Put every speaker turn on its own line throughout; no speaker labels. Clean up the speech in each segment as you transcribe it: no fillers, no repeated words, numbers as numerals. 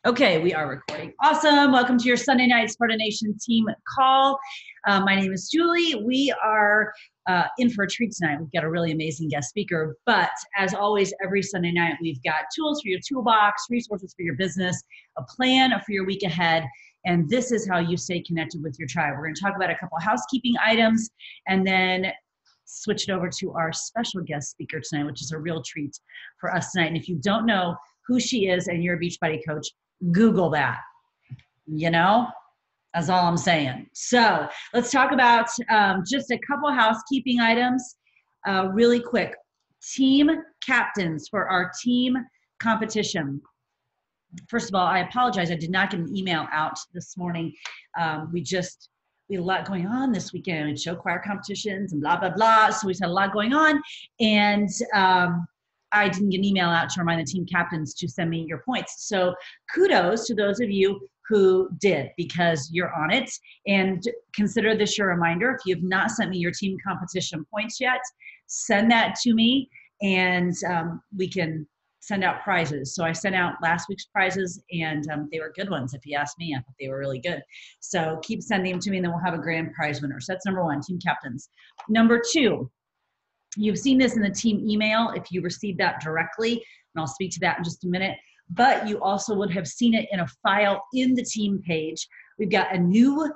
Okay, we are recording. Awesome. Welcome to your Sunday night Sparta Nation team call. My name is Julie. We are in for a treat tonight. We've got a really amazing guest speaker, but as always, every Sunday night, we've got tools for your toolbox, resources for your business, a plan for your week ahead. And this is how you stay connected with your tribe. We're going to talk about a couple of housekeeping items and then switch it over to our special guest speaker tonight, which is a real treat for us tonight. And if you don't know who she is and you're a Beachbody coach, Google that, that's all I'm saying. So let's talk about just a couple housekeeping items really quick. Team captains for our team competition. First of all, I apologize. I did not get an email out this morning. We had a lot going on this weekend. We had show choir competitions and blah, blah, blah. So we had a lot going on. And I didn't get an email out to remind the team captains to send me your points. So kudos to those of you who did, because you're on it. And consider this your reminder. If you have not sent me your team competition points yet, send that to me and we can send out prizes. So I sent out last week's prizes and they were good ones. If you ask me, I thought they were really good. So keep sending them to me and then we'll have a grand prize winner. So that's number one, team captains. Number two, you've seen this in the team email if you received that directly, and I'll speak to that in just a minute, but you also would have seen it in a file in the team page. We've got a new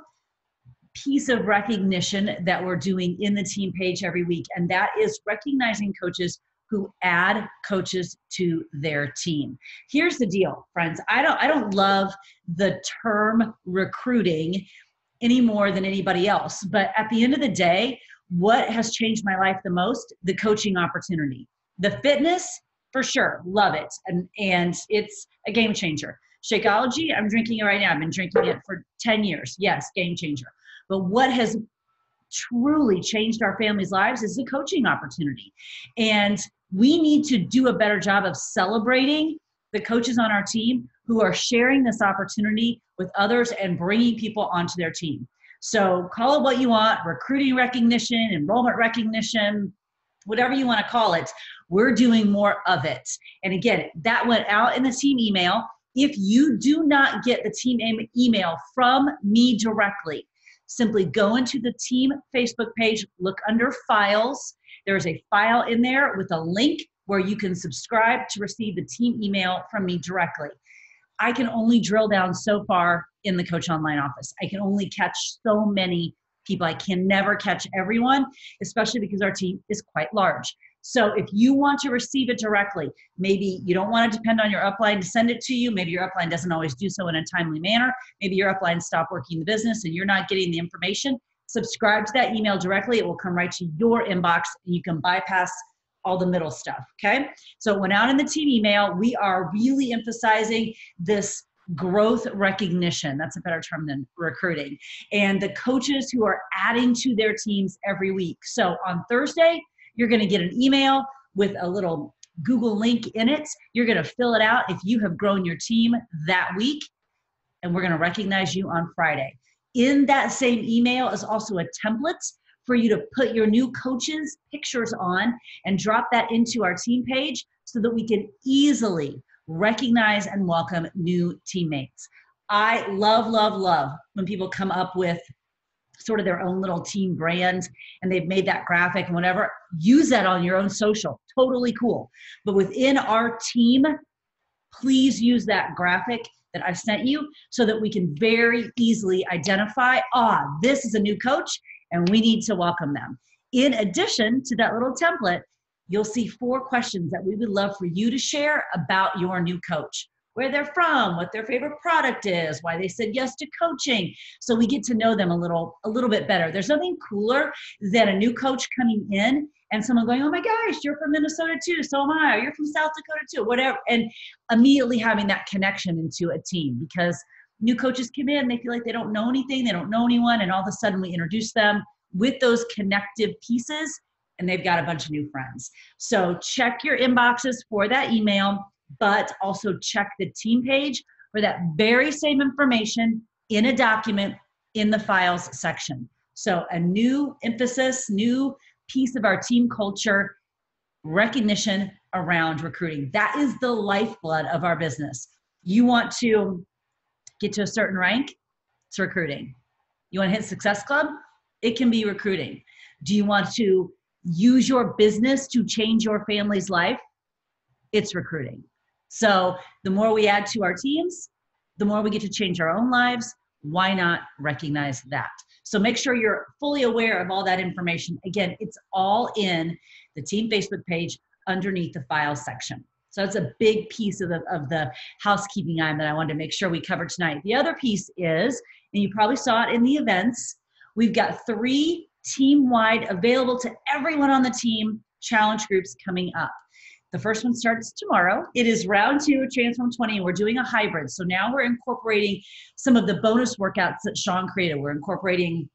piece of recognition that we're doing in the team page every week, and that is recognizing coaches who add coaches to their team. Here's the deal, friends. I don't love the term recruiting any more than anybody else, but at the end of the day, what has changed my life the most? The coaching opportunity. The fitness, for sure, love it. And it's a game changer. Shakeology, I'm drinking it right now. I've been drinking it for 10 years. Yes, game changer. But what has truly changed our families' lives is the coaching opportunity. And we need to do a better job of celebrating the coaches on our team who are sharing this opportunity with others and bringing people onto their team. So call it what you want, recruiting recognition, enrollment recognition, whatever you want to call it. We're doing more of it. And again, that went out in the team email. If you do not get the team email from me directly, simply go into the team Facebook page, look under files. There's a file in there with a link where you can subscribe to receive the team email from me directly. I can only drill down so far in the Coach Online office. I can only catch so many people. I can never catch everyone, especially because our team is quite large. So if you want to receive it directly, maybe you don't want to depend on your upline to send it to you. Maybe your upline doesn't always do so in a timely manner. Maybe your upline stopped working the business and you're not getting the information. Subscribe to that email directly. It will come right to your inbox and you can bypass all the middle stuff, okay? So it went out in the team email. We are really emphasizing this growth recognition. That's a better term than recruiting. And the coaches who are adding to their teams every week. So on Thursday, you're gonna get an email with a little Google link in it. You're gonna fill it out if you have grown your team that week, and we're gonna recognize you on Friday. In that same email is also a template for you to put your new coaches' pictures on and drop that into our team page so that we can easily recognize and welcome new teammates. I love, love, love when people come up with sort of their own little team brand and they've made that graphic and whatever. Use that on your own social. Totally cool. But within our team, please use that graphic that I've sent you so that we can very easily identify, this is a new coach and we need to welcome them. In addition to that little template, you'll see 4 questions that we would love for you to share about your new coach. Where they're from, what their favorite product is, why they said yes to coaching. So we get to know them a little bit better. There's nothing cooler than a new coach coming in and someone going, oh my gosh, you're from Minnesota too, so am I, or you're from South Dakota too, whatever. And immediately having that connection into a team, because new coaches come in, they feel like they don't know anything, they don't know anyone, and all of a sudden we introduce them with those connective pieces and they've got a bunch of new friends. So check your inboxes for that email, but also check the team page for that very same information in a document in the files section. So a new emphasis, new piece of our team culture, recognition around recruiting. That is the lifeblood of our business. You want to get to a certain rank? It's recruiting. You want to hit Success Club? It can be recruiting. Do you want to use your business to change your family's life? It's recruiting. So the more we add to our teams, the more we get to change our own lives. Why not recognize that? So make sure you're fully aware of all that information. Again, it's all in the team Facebook page underneath the files section. So that's a big piece of the housekeeping item that I wanted to make sure we covered tonight. The other piece is, and you probably saw it in the events, we've got 3 team-wide available to everyone on the team challenge groups coming up. The first one starts tomorrow. It is round 2 of Transform 20. We're doing a hybrid. So now we're incorporating some of the bonus workouts that Sean created. We're incorporating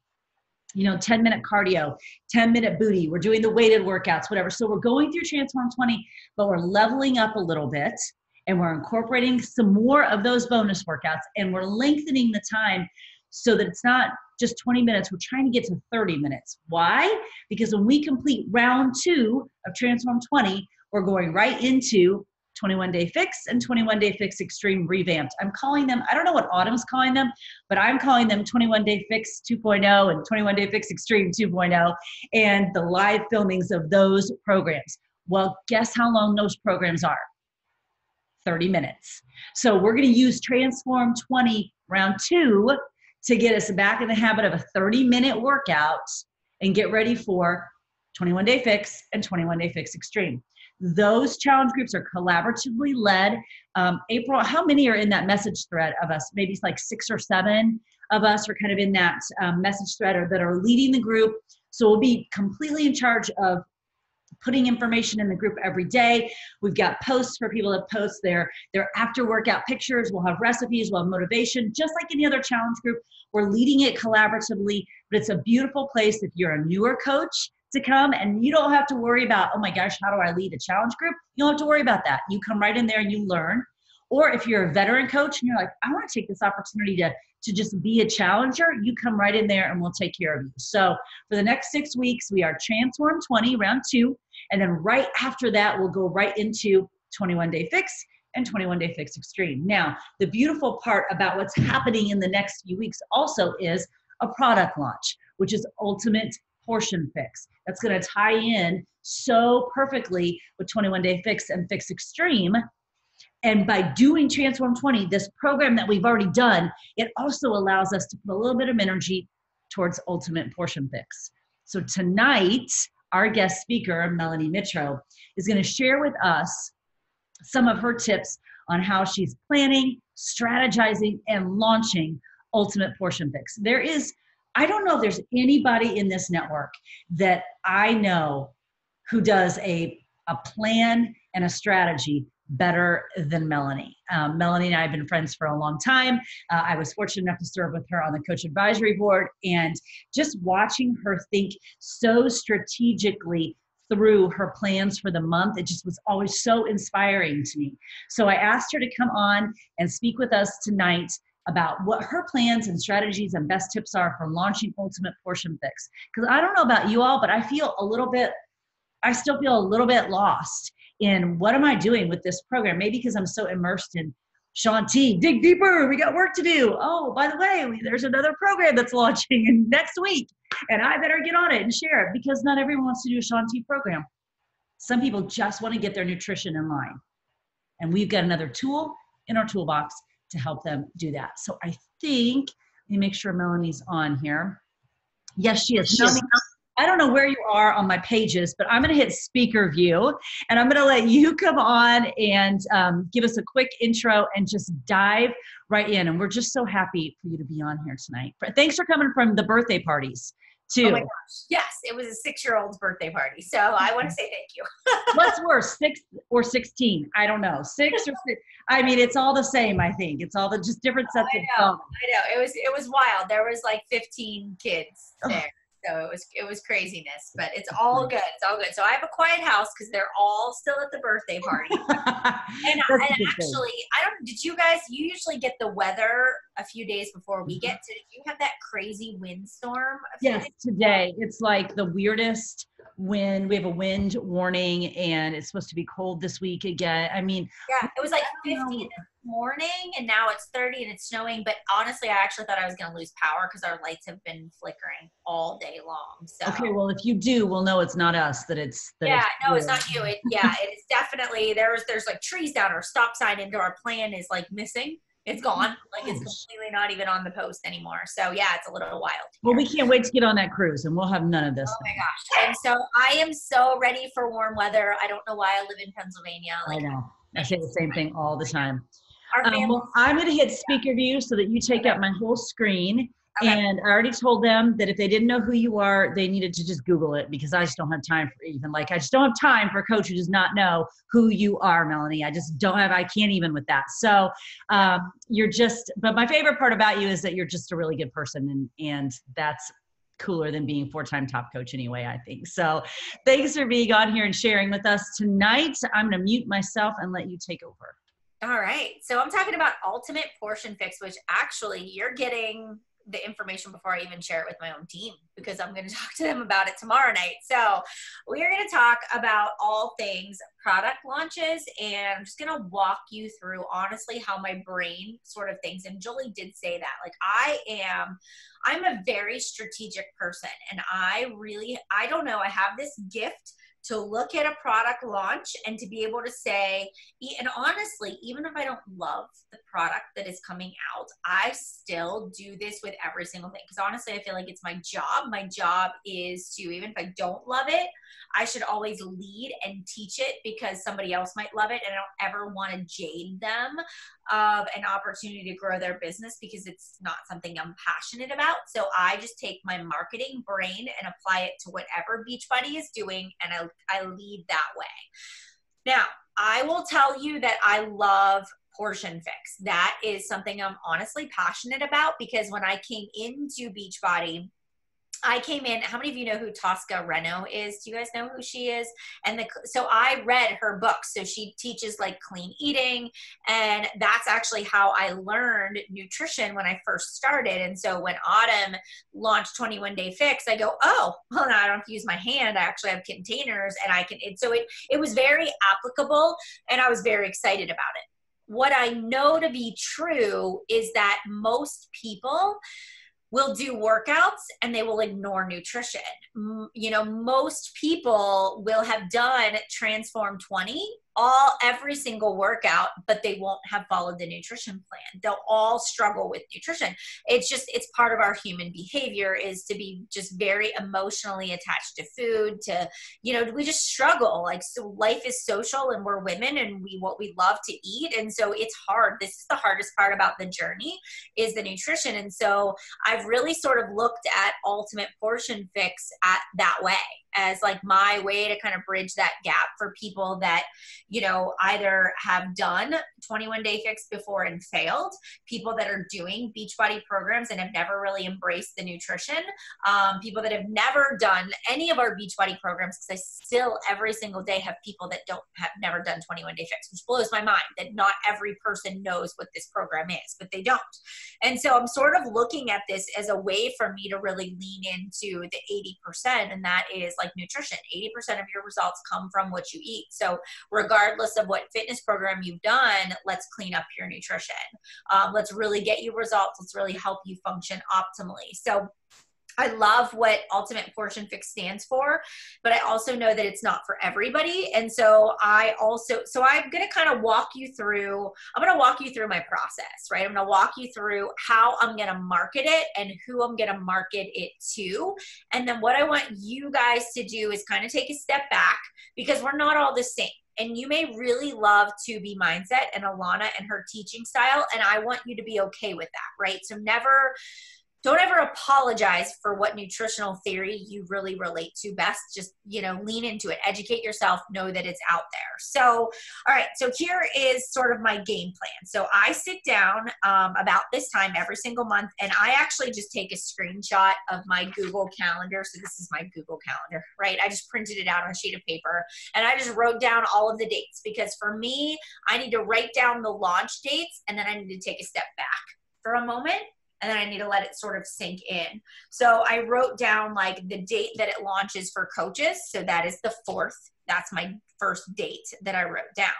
10-minute cardio, 10-minute booty. We're doing the weighted workouts, whatever. So we're going through Transform 20, but we're leveling up a little bit, and we're incorporating some more of those bonus workouts, and we're lengthening the time so that it's not just 20 minutes. We're trying to get to 30 minutes. Why? Because when we complete round 2 of Transform 20, we're going right into 21-Day Fix and 21-Day Fix Extreme Revamped. I'm calling them, I don't know what Autumn's calling them, but I'm calling them 21-Day Fix 2.0 and 21-Day Fix Extreme 2.0 and the live filmings of those programs. Well, guess how long those programs are? 30 minutes. So we're going to use Transform 20 round 2 to get us back in the habit of a 30-minute workout and get ready for 21-Day Fix and 21-Day Fix Extreme. Those challenge groups are collaboratively led. April, how many are in that message thread of us? Maybe it's like 6 or 7 of us are kind of in that message thread that are leading the group. So we'll be completely in charge of putting information in the group every day. We've got posts for people to post their after workout pictures. We'll have recipes, we'll have motivation, just like any other challenge group. We're leading it collaboratively, but it's a beautiful place if you're a newer coach to come, and you don't have to worry about, oh my gosh, how do I lead a challenge group? You don't have to worry about that. You come right in there and you learn. Or if you're a veteran coach and you're like, I want to take this opportunity to just be a challenger, you come right in there and we'll take care of you. So for the next 6 weeks, we are Transform 20 round 2. And then right after that, we'll go right into 21-Day Fix and 21-Day Fix Extreme. Now, the beautiful part about what's happening in the next few weeks also is a product launch, which is Ultimate Portion Fix. That's going to tie in so perfectly with 21-Day Fix and Fix Extreme. And by doing Transform 20, this program that we've already done, it also allows us to put a little bit of energy towards Ultimate Portion Fix. So tonight, our guest speaker, Melanie Mitro, is going to share with us some of her tips on how she's planning, strategizing, and launching Ultimate Portion Fix. I don't know if there's anybody in this network that I know who does a plan and a strategy better than Melanie. Melanie and I have been friends for a long time. I was fortunate enough to serve with her on the coach advisory board, and just watching her think so strategically through her plans for the month, it just was always so inspiring to me. So I asked her to come on and speak with us tonight about what her plans and strategies and best tips are for launching Ultimate Portion Fix. Because I don't know about you all, but I still feel a little bit lost in what am I doing with this program? Maybe because I'm so immersed in Shaun T, dig deeper, we got work to do. Oh, by the way, there's another program that's launching next week, and I better get on it and share it, because not everyone wants to do a Shaun T program. Some people just want to get their nutrition in line. And we've got another tool in our toolbox to help them do that. So I think, let me make sure Melanie's on here. Yes, she is. Melanie, I don't know where you are on my pages, but I'm going to hit speaker view, and I'm going to let you come on and give us a quick intro and just dive right in. And we're just so happy for you to be on here tonight. Thanks for coming from the birthday parties too.
Oh my gosh. Yes, it was a 6-year-old's birthday party. So I want to say thank you.
What's worse, 6 or 16? I don't know. 6 or 6. I mean, it's all the same, I think. It's all the just different sets of
I know. It was wild. There was like 15 kids there. So it was craziness, but it's all good. It's all good. So I have a quiet house because they're all still at the birthday party. and actually, you usually get the weather a few days before we get to, you have that crazy windstorm?
Yes, today. It's like the weirdest when we have a wind warning and it's supposed to be cold this week again. I mean,
Yeah, it was like
I don't
50
know.
this morning and now it's 30 and it's snowing. But honestly, I actually thought I was going to lose power because our lights have been flickering all day long. So
Okay, well, if you do, we'll know it's not us, that it's
yeah, no, it's
you.
not you. Yeah, it's definitely there's like trees down, our stop sign into our plan is like missing. It's gone. Like it's
Gosh.
completely not even on the post anymore. So yeah, it's a little wild
Well,
here.
we can't wait to get on that cruise and we'll have none of this
Oh my
then.
gosh. And so I am so ready for warm weather. I don't know why I live in Pennsylvania.
I
Like
know. I say the same thing all the time.
our family.
Well, I'm going to hit speaker view so that you take
Okay.
up my whole screen.
Okay.
And I already told them that if they didn't know who you are, they needed to just Google it because I just don't have time for even I just don't have time for a coach who does not know who you are, Melanie. I just don't have, I can't even with that. So but my favorite part about you is that you're just a really good person and that's cooler than being 4-time top coach anyway, I think. So thanks for being on here and sharing with us tonight. I'm going to mute myself and let you take over.
All right. So I'm talking about Ultimate Portion Fix, which actually you're getting the information before I even share it with my own team because I'm going to talk to them about it tomorrow night. So we are going to talk about all things product launches, and I'm just going to walk you through honestly how my brain sort of thinks. And Julie did say that, like I'm a very strategic person, and I don't know, I have this gift to look at a product launch and to be able to say, and honestly, even if I don't love the product that is coming out, I still do this with every single thing. Because honestly, I feel like it's my job. My job is to, even if I don't love it, I should always lead and teach it because somebody else might love it. And I don't ever want to jade them of an opportunity to grow their business because it's not something I'm passionate about. So I just take my marketing brain and apply it to whatever Beachbody is doing, and I lead that way. Now, I will tell you that I love Portion Fix. That is something I'm honestly passionate about because when I came into Beachbody, I came in, how many of you know who Tosca Reno is? Do you guys know who she is? So I read her book. So she teaches like clean eating. And that's actually how I learned nutrition when I first started. And so when Autumn launched 21 Day Fix, I go, oh, well, now I don't have to use my hand. I actually have containers and it was very applicable and I was very excited about it. What I know to be true is that most people will do workouts and they will ignore nutrition. You know, most people will have done Transform 20, every single workout, but they won't have followed the nutrition plan. They'll all struggle with nutrition. It's part of our human behavior is to be just very emotionally attached to food, we just struggle. Like, so life is social and we're women and what we love to eat. And so it's hard. This is the hardest part about the journey is the nutrition. And so I've really sort of looked at Ultimate Portion Fix at that way as like my way to kind of bridge that gap for people that, either have done 21 Day Fix before and failed, people that are doing Beachbody programs and have never really embraced the nutrition, people that have never done any of our Beachbody programs, because I still every single day have people that have never done 21 Day Fix, which blows my mind that not every person knows what this program is, but they don't. And so I'm sort of looking at this as a way for me to really lean into the 80%, and that is like nutrition. 80% of your results come from what you eat. So regardless of what fitness program you've done, let's clean up your nutrition. Let's really get you results. Let's really help you function optimally. So I love what Ultimate Portion Fix stands for, but I also know that it's not for everybody. And so I'm going to kind of walk you through my process, right? I'm going to walk you through how I'm going to market it and who I'm going to market it to. And then what I want you guys to do is kind of take a step back because we're not all the same. And you may really love 2B Mindset and Alana and her teaching style. And I want you to be okay with that, right? So don't ever apologize for what nutritional theory you really relate to best. Just, lean into it, educate yourself, know that it's out there. So, all right. So here is sort of my game plan. So I sit down about this time every single month, and I actually just take a screenshot of my Google Calendar. So this is my Google Calendar, right? I just printed it out on a sheet of paper, and I just wrote down all of the dates because for me, I need to write down the launch dates, and then I need to take a step back for a moment and then I need to let it sort of sink in. So I wrote down like the date that it launches for coaches. So that is the 4th. That's my first date that I wrote down.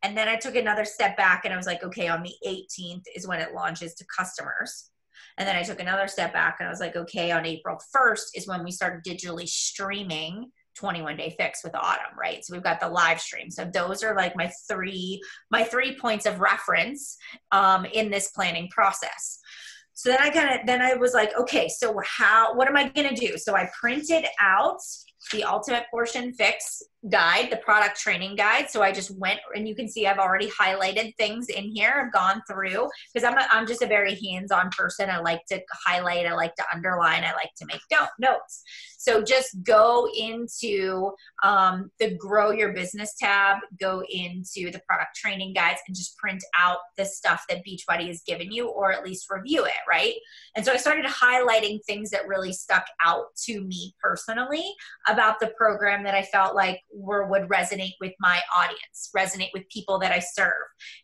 And then I took another step back and I was like, okay, on the 18th is when it launches to customers. And then I took another step back and I was like, okay, on April 1st is when we started digitally streaming 21 Day Fix with Autumn, right? So we've got the live stream. So those are like my three points of reference in this planning process. So then I was like, okay, so what am I going to do? So I printed out the Ultimate Portion Fix guide, the product training guide. So I just went, and you can see I've already highlighted things in here. I've gone through, because I'm just a very hands-on person. I like to highlight, I like to underline, I like to make notes. So just go into the Grow Your Business tab, go into the product training guides, and just print out the stuff that Beachbody has given you, or at least review it, right? And so I started highlighting things that really stuck out to me personally about the program that I felt like would resonate with my audience, resonate with people that I serve,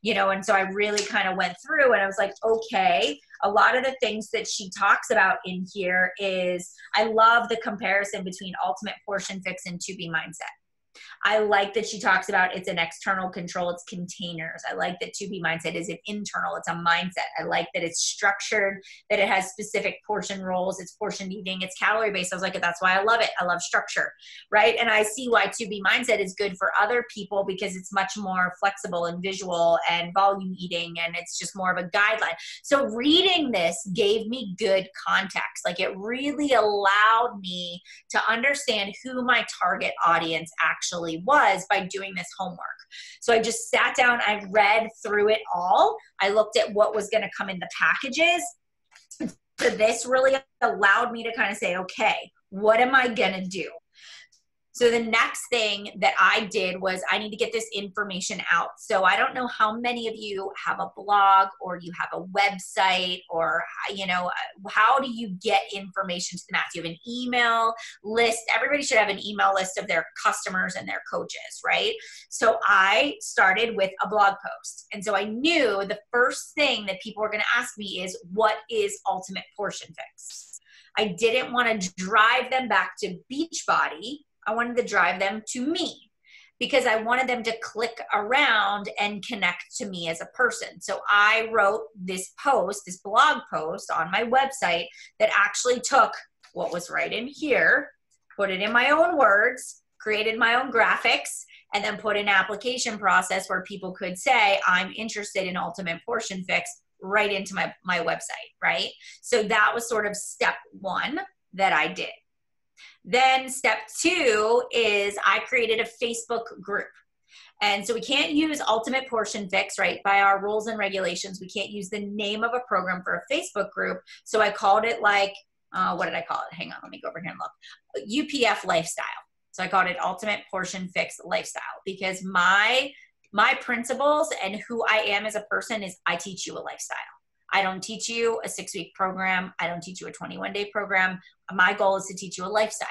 and so I really kind of went through and I was like, okay, a lot of the things that she talks about in here is, I love the comparison between Ultimate Portion Fix and To Be Mindset. I like that she talks about it's an external control, it's containers. I like that To Be Mindset is an internal, it's a mindset. I like that it's structured, that it has specific portion roles, it's portion eating, it's calorie based. I was like, that's why I love it. I love structure, right? And I see why To Be Mindset is good for other people, because it's much more flexible and visual and volume eating, and it's just more of a guideline. So reading this gave me good context. Like, it really allowed me to understand who my target audience actually was by doing this homework. So I just sat down, I read through it all. I looked at what was going to come in the packages. So this really allowed me to kind of say, okay, what am I going to do? So the next thing that I did was, I need to get this information out. So I don't know how many of you have a blog, or you have a website, or, how do you get information to the mass? You have an email list. Everybody should have an email list of their customers and their coaches, right? So I started with a blog post. And so I knew the first thing that people were going to ask me is, what is Ultimate Portion Fix? I didn't want to drive them back to Beachbody. I wanted to drive them to me, because I wanted them to click around and connect to me as a person. So I wrote this blog post on my website that actually took what was right in here, put it in my own words, created my own graphics, and then put an application process where people could say, I'm interested in Ultimate Portion Fix, right into my website, right? So that was sort of step one that I did. Then step two is, I created a Facebook group. And so we can't use Ultimate Portion Fix, right? By our rules and regulations, we can't use the name of a program for a Facebook group. So I called it like, what did I call it? Hang on, let me go over here and look. UPF Lifestyle. So I called it Ultimate Portion Fix Lifestyle, because my principles and who I am as a person is, I teach you a lifestyle. I don't teach you a 6-week program. I don't teach you a 21-day program. My goal is to teach you a lifestyle.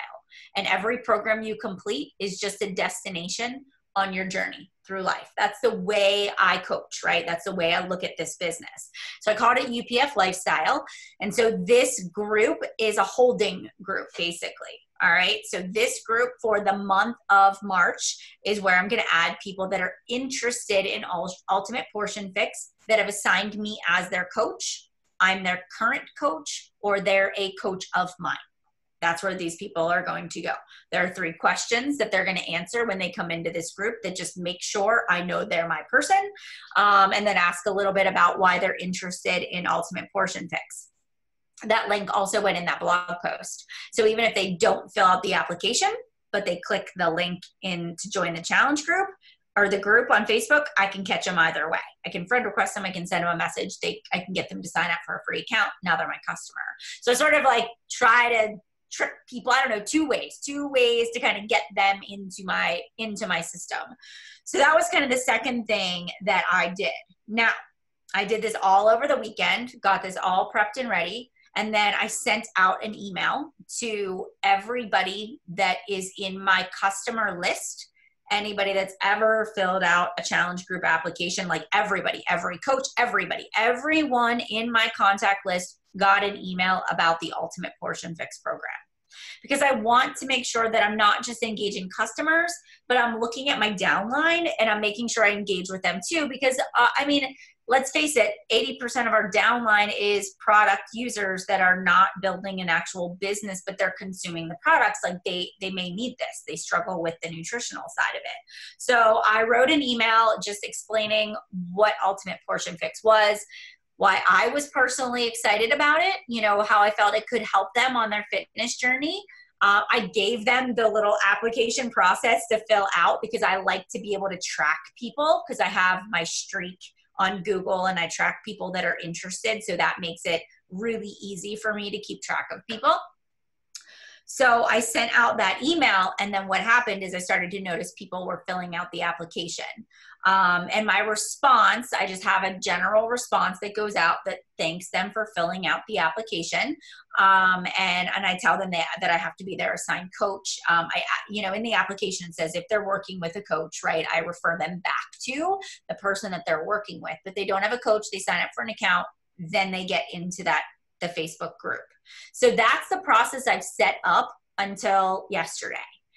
And every program you complete is just a destination on your journey through life. That's the way I coach, right? That's the way I look at this business. So I called it UPF Lifestyle. And so this group is a holding group, basically. All right. So this group for the month of March is where I'm going to add people that are interested in Ultimate Portion Fix, that have assigned me as their coach. I'm their current coach, or they're a coach of mine. That's where these people are going to go. There are 3 questions that they're going to answer when they come into this group that just make sure I know they're my person, and then ask a little bit about why they're interested in Ultimate Portion Fix. That link also went in that blog post. So even if they don't fill out the application, but they click the link in to join the challenge group or the group on Facebook, I can catch them either way. I can friend request them. I can send them a message. I can get them to sign up for a free account. Now they're my customer. So I sort of like try to trick people, I don't know, two ways to kind of get them into my system. So that was kind of the second thing that I did. Now, I did this all over the weekend, got this all prepped and ready. And then I sent out an email to everybody that is in my customer list anybody that's ever filled out a challenge group application, like everybody, every coach, everybody, everyone in my contact list got an email about the Ultimate Portion Fix program. Because I want to make sure that I'm not just engaging customers, but I'm looking at my downline and I'm making sure I engage with them too. Because I mean, let's face it, 80% of our downline is product users that are not building an actual business, but they're consuming the products. Like they may need this. They struggle with the nutritional side of it. So I wrote an email just explaining what Ultimate Portion Fix was, why I was personally excited about it, you know, how I felt it could help them on their fitness journey. I gave them the little application process to fill out because I like to be able to track people because I have my streak on Google and I track people that are interested. So that makes it really easy for me to keep track of people. So I sent out that email, and then what happened is I started to notice people were filling out the application. And my response, I just have a general response that goes out that thanks them for filling out the application. And I tell them that I have to be their assigned coach. You know, in the application it says if they're working with a coach, right, I refer them back to the person that they're working with. But they don't have a coach, they sign up for an account, then they get into the Facebook group. So that's the process I've set up until yesterday.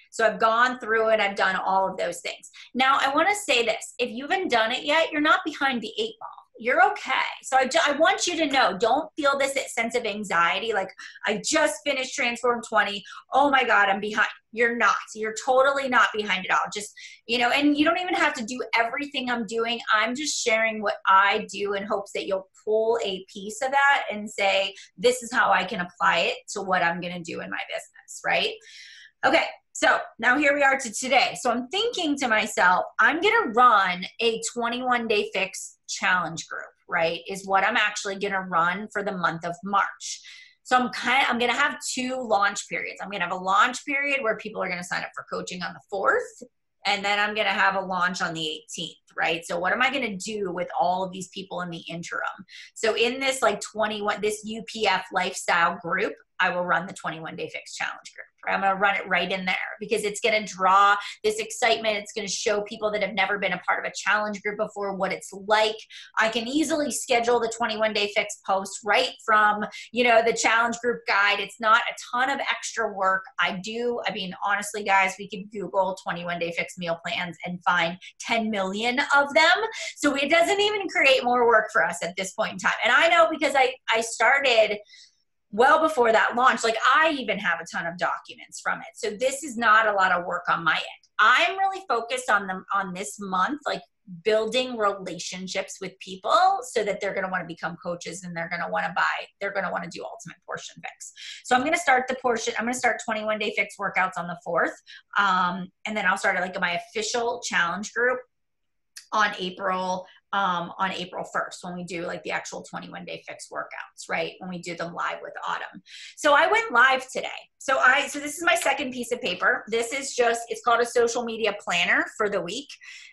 So I've gone through it. I've done all of those things. Now I want to say this, if you haven't done it yet, you're not behind the 8 ball. You're okay. So I want you to know, don't feel this sense of anxiety. Like I just finished Transform 20. Oh my God, I'm behind. You're not. You're totally not behind at all. Just, you know, and you don't even have to do everything I'm doing. I'm just sharing what I do in hopes that you'll pull a piece of that and say, this is how I can apply it to what I'm going to do in my business, right? Okay. So now here we are to today. So I'm thinking to myself, I'm going to run a 21-day fix challenge group, right? Is what I'm actually going to run for the month of March. So I'm going to have 2 launch periods. I'm going to have a launch period where people are going to sign up for coaching on the 4th. And then I'm going to have a launch on the 18th, right? So what am I going to do with all of these people in the interim? So in this this UPF lifestyle group, I will run the 21-day fix challenge group. Right? I'm going to run it right in there because it's going to draw this excitement. It's going to show people that have never been a part of a challenge group before what it's like. I can easily schedule the 21-day fix post right from, you know, the challenge group guide. It's not a ton of extra work. I mean, honestly, guys, we could Google 21-day fix meal plans and find 10 million of them. So it doesn't even create more work for us at this point in time. And I know because I started well before that launch. Like I even have a ton of documents from it. So this is not a lot of work on my end. I'm really focused on this month, like building relationships with people so that they're going to want to become coaches and they're going to want to do Ultimate Portion Fix. So I'm going to start 21-day fix workouts on the 4th. And then I'll start like my official challenge group on April 1st when we do like the actual 21-day fix workouts, right? When we do them live with Autumn. So I went live today. So this is my second piece of paper. This is it's called a social media planner for the week.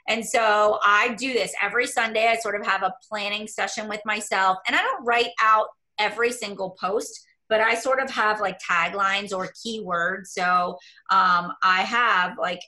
And so I do this every Sunday. I sort of have a planning session with myself, and I don't write out every single post, but I sort of have like taglines or keywords. So I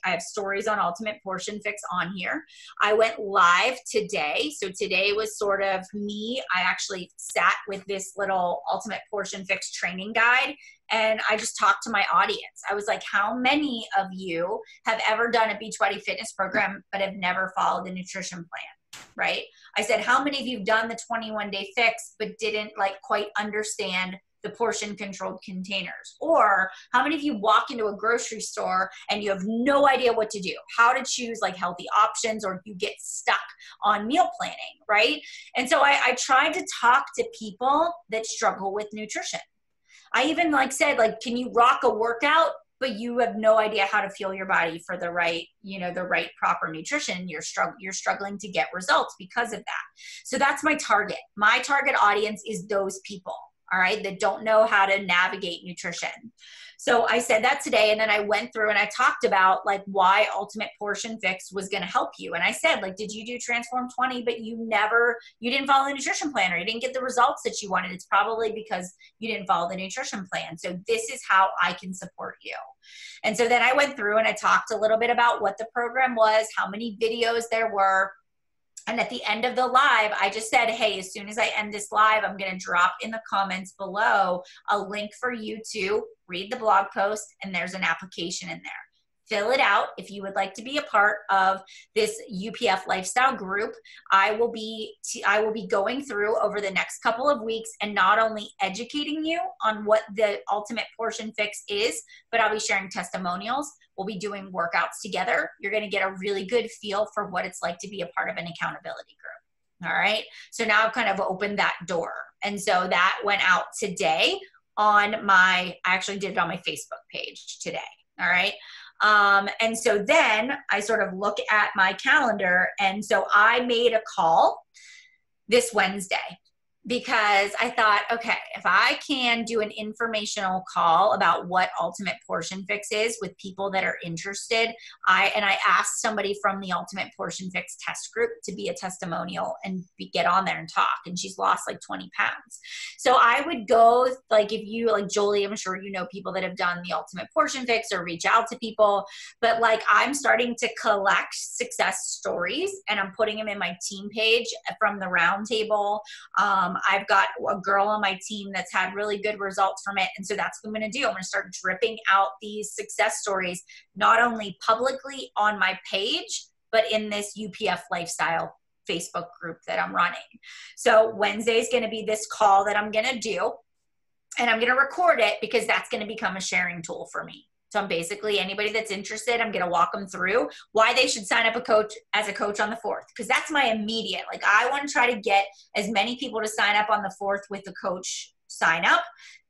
have stories on Ultimate Portion Fix on here. I went live today. So today was sort of me. I actually sat with this little Ultimate Portion Fix training guide, and I just talked to my audience. I was like, how many of you have ever done a Beachbody fitness program but have never followed the nutrition plan? Right? I said, how many of you have done the 21-day fix but didn't quite understand the portion controlled containers? Or how many of you walk into a grocery store and you have no idea what to do, how to choose healthy options, or you get stuck on meal planning, right? And so I tried to talk to people that struggle with nutrition. I even said, can you rock a workout, but you have no idea how to fuel your body for the right proper nutrition. You're struggling to get results because of that. So that's my target. My target audience is those people. all right, that don't know how to navigate nutrition. So I said that today, and then I went through and I talked about like why Ultimate Portion Fix was going to help you. And I said, like, did you do Transform 20, but you didn't follow the nutrition plan, or you didn't get the results that you wanted? It's probably because you didn't follow the nutrition plan. So this is how I can support you. And so then I went through and I talked a little bit about what the program was, how many videos there were. And at the end of the live, I just said, hey, as soon as I end this live, I'm going to drop in the comments below a link for you to read the blog post, and there's an application in there. Fill it out if you would like to be a part of this UPF lifestyle group. I will be going through over the next couple of weeks and not only educating you on what the Ultimate Portion Fix is, but I'll be sharing testimonials. We'll be doing workouts together. You're going to get a really good feel for what it's like to be a part of an accountability group. All right. So now I've kind of opened that door. And so that went out today on I actually did it on my Facebook page today. All right. And so then I sort of look at my calendar. And so I made a call this Wednesday because I thought, okay, if I can do an informational call about what Ultimate Portion Fix is with people that are interested, I asked somebody from the Ultimate Portion Fix test group to be a testimonial and get on there and talk. And she's lost like 20 pounds. So I would go, like, if you, like Jolie, I'm sure you know people that have done the Ultimate Portion Fix or reach out to people, but like I'm starting to collect success stories and I'm putting them in my team page from the roundtable. I've got a girl on my team that's had really good results from it. And so that's what I'm going to do. I'm going to start dripping out these success stories, not only publicly on my page, but in this UPF lifestyle Facebook group that I'm running. So Wednesday is going to be this call that I'm going to do, and I'm going to record it because that's going to become a sharing tool for me. So I'm basically, anybody that's interested, I'm going to walk them through why they should sign up as a coach on the 4th. Because that's my immediate, like, I want to try to get as many people to sign up on the 4th with the coach sign up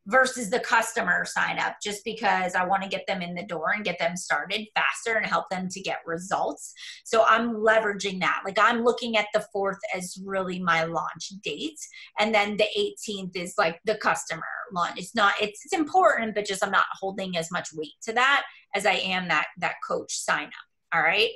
versus the customer sign up, just because I want to get them in the door and get them started faster and help them to get results. So I'm leveraging that. Like, I'm looking at the 4th as really my launch date. And then the 18th is like the customer launch. It's important, but just I'm not holding as much weight to that as I am that coach sign up. All right.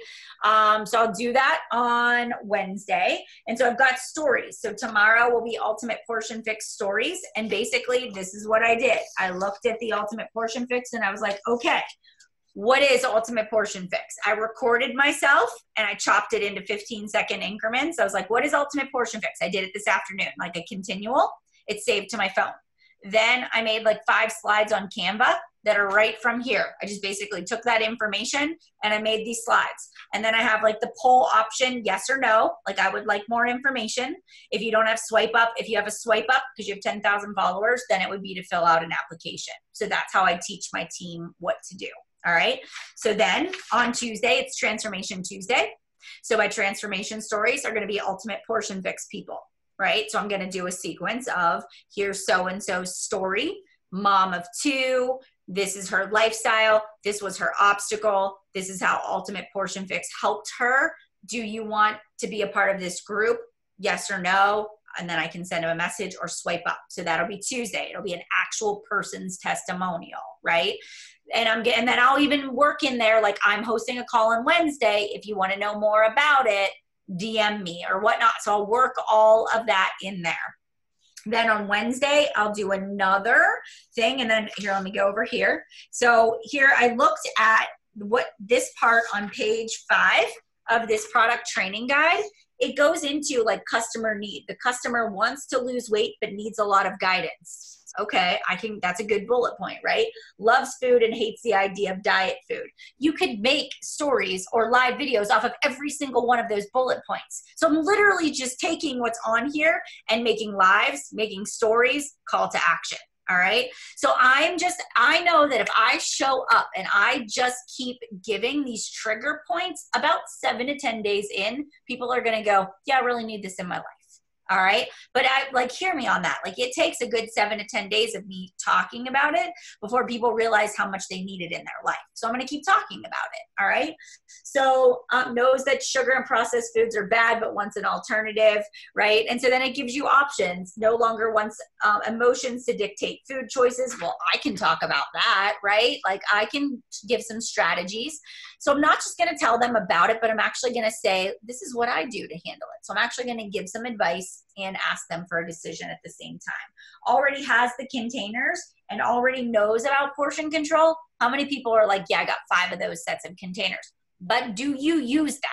So I'll do that on Wednesday. And so I've got stories. So tomorrow will be Ultimate Portion Fix stories. And basically this is what I did. I looked at the Ultimate Portion Fix and I was like, okay, what is Ultimate Portion Fix? I recorded myself and I chopped it into 15-second increments. I was like, what is Ultimate Portion Fix? I did it this afternoon, like a continual. It's saved to my phone. Then I made like 5 slides on Canva that are right from here. I just basically took that information and I made these slides. And then I have like the poll option, yes or no. Like, I would like more information. If you don't have swipe up, if you have a swipe up because you have 10,000 followers, then it would be to fill out an application. So that's how I teach my team what to do. All right. So then on Tuesday, it's Transformation Tuesday. So my transformation stories are going to be Ultimate Portion Fix people. Right? So I'm going to do a sequence of, here's so-and-so's story, mom of 2, this is her lifestyle, this was her obstacle, this is how Ultimate Portion Fix helped her. Do you want to be a part of this group? Yes or no? And then I can send them a message or swipe up. So that'll be Tuesday. It'll be an actual person's testimonial, right? And then I'll even work in there, like, I'm hosting a call on Wednesday. If you want to know more about it, DM me or whatnot. So I'll work all of that in there. Then on Wednesday, I'll do another thing. And then here, let me go over here. So here I looked at what this part on page 5 of this product training guide. It goes into like customer need. The customer wants to lose weight, but needs a lot of guidance. Okay, that's a good bullet point, right? Loves food and hates the idea of diet food. You could make stories or live videos off of every single one of those bullet points. So I'm literally just taking what's on here and making lives, making stories, call to action. All right. So I know that if I show up and I just keep giving these trigger points, about 7 to 10 days in, people are going to go, yeah, I really need this in my life. All right. But hear me on that. Like, it takes a good 7 to 10 days of me talking about it before people realize how much they need it in their life. So I'm going to keep talking about it. All right. So knows that sugar and processed foods are bad, but wants an alternative. Right. And so then it gives you options. No longer wants emotions to dictate food choices. Well, I can talk about that. Right. Like, I can give some strategies. So I'm not just going to tell them about it, but I'm actually going to say, this is what I do to handle it. So I'm actually going to give some advice and ask them for a decision at the same time. Already has the containers and already knows about portion control. How many people are like, yeah, I got 5 of those sets of containers, but do you use them?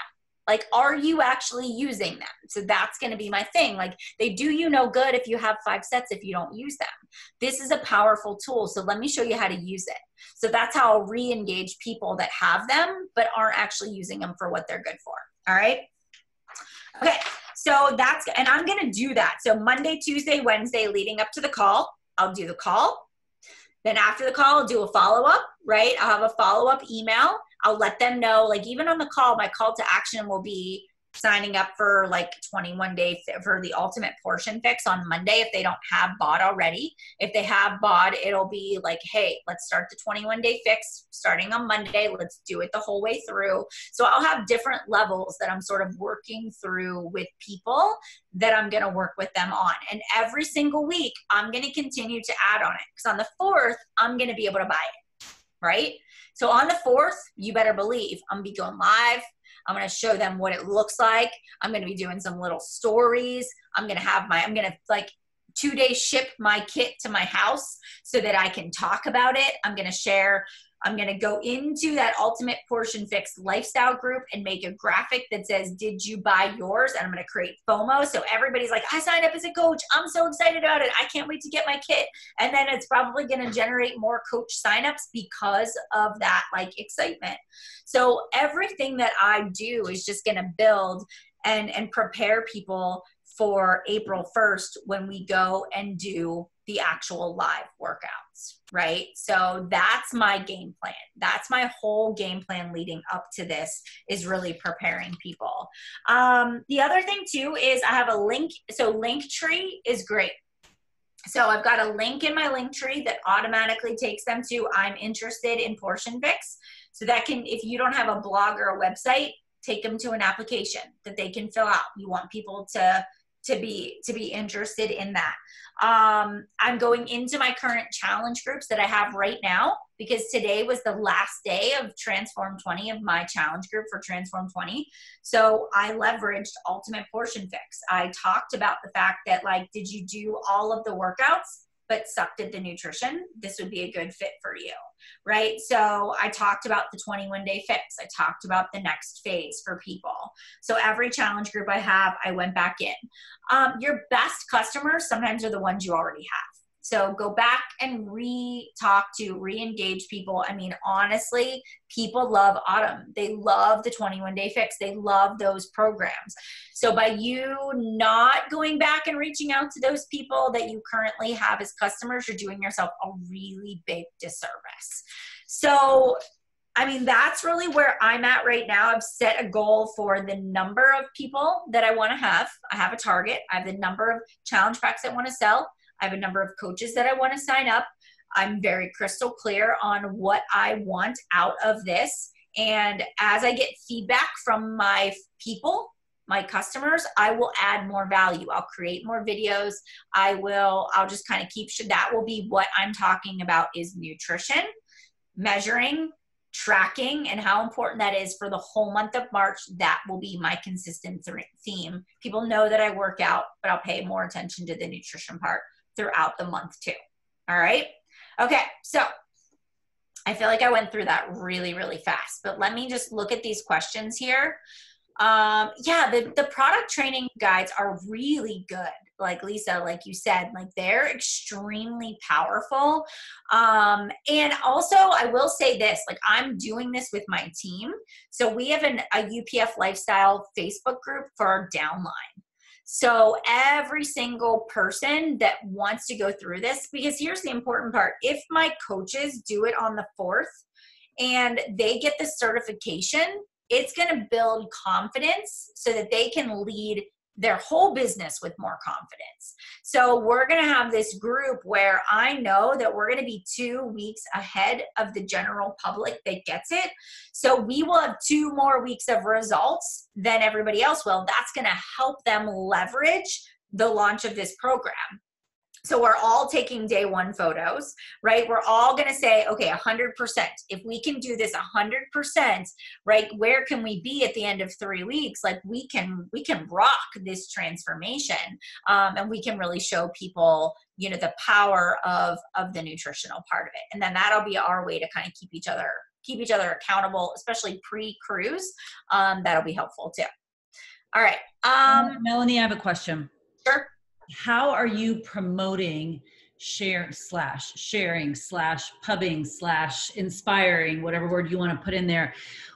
Like, are you actually using them? So that's going to be my thing. Like, they do you no good if you have 5 sets if you don't use them. This is a powerful tool. So let me show you how to use it. So that's how I'll re-engage people that have them but aren't actually using them for what they're good for. All right. Okay. So and I'm going to do that. So Monday, Tuesday, Wednesday, leading up to the call, I'll do the call. Then after the call, I'll do a follow-up, right? I'll have a follow-up email. I'll let them know, like, even on the call, my call to action will be signing up for like 21 days for the ultimate portion fix on Monday if they don't have bought already. If they have bought, it'll be like, hey, let's start the 21-day fix starting on Monday. Let's do it the whole way through. So I'll have different levels that I'm sort of working through with people that I'm going to work with them on. And every single week, I'm going to continue to add on it, because on the 4th, I'm going to be able to buy it, right? So on the 4th, you better believe I'm going to be going live. I'm going to show them what it looks like. I'm going to be doing some little stories. I'm going to like 2 days ship my kit to my house so that I can talk about it. I'm going to go into that ultimate portion fix lifestyle group and make a graphic that says, did you buy yours? And I'm going to create FOMO. So everybody's like, I signed up as a coach. I'm so excited about it. I can't wait to get my kit. And then it's probably going to generate more coach signups because of that like excitement. So everything that I do is just going to build and prepare people for April 1st when we go and do the actual live workouts, right? So that's my game plan. That's my whole game plan leading up to this, is really preparing people. The other thing too is I have a link. So Linktree is great. So I've got a link in my Linktree that automatically takes them to I'm interested in portion fix. So that can, if you don't have a blog or a website, take them to an application that they can fill out. You want people to be interested in that. I'm going into my current challenge groups that I have right now, because today was the last day of Transform 20 of my challenge group for Transform 20. So I leveraged Ultimate Portion Fix. I talked about the fact that, like, did you do all of the workouts but sucked at the nutrition? This would be a good fit for you, right? So I talked about the 21-day fix. I talked about the next phase for people. So every challenge group I have, I went back in. Your best customers sometimes are the ones you already have. So go back and re-engage people. I mean, honestly, people love Autumn. They love the 21-day fix. They love those programs. So by you not going back and reaching out to those people that you currently have as customers, you're doing yourself a really big disservice. So, I mean, that's really where I'm at right now. I've set a goal for the number of people that I want to have. I have a target. I have the number of challenge packs I want to sell. I have a number of coaches that I want to sign up. I'm very crystal clear on what I want out of this. And as I get feedback from my people, my customers, I will add more value. I'll create more videos. I'll just kind of that will be what I'm talking about, is nutrition, measuring, tracking, and how important that is for the whole month of March. That will be my consistent theme. People know that I work out, but I'll pay more attention to the nutrition part throughout the month too. All right. Okay. So I feel like I went through that really, really fast, but let me just look at these questions here. Yeah, the product training guides are really good. Like Lisa, like you said, like they're extremely powerful. And also I will say this, like I'm doing this with my team. So we have a UPF Lifestyle Facebook group for our downline. So every single person that wants to go through this, because here's the important part. If my coaches do it on the 4th and they get the certification, it's going to build confidence so that they can lead their whole business with more confidence. So we're going to have this group where I know that we're going to be 2 weeks ahead of the general public that gets it. So we will have 2 more weeks of results than everybody else will. That's going to help them leverage the launch of this program. So we're all taking day 1 photos, right? We're all going to say, okay, 100%. If we can do this 100%, right? Where can we be at the end of 3 weeks? Like we can rock this transformation, and we can really show people, you know, the power of the nutritional part of it. And then that'll be our way to kind of keep each other accountable, especially pre-cruise. That'll be helpful too. All right.
Melanie, I have a question.
Sure.
How are you promoting sharing slash pubbing slash inspiring, whatever word you want to put in there,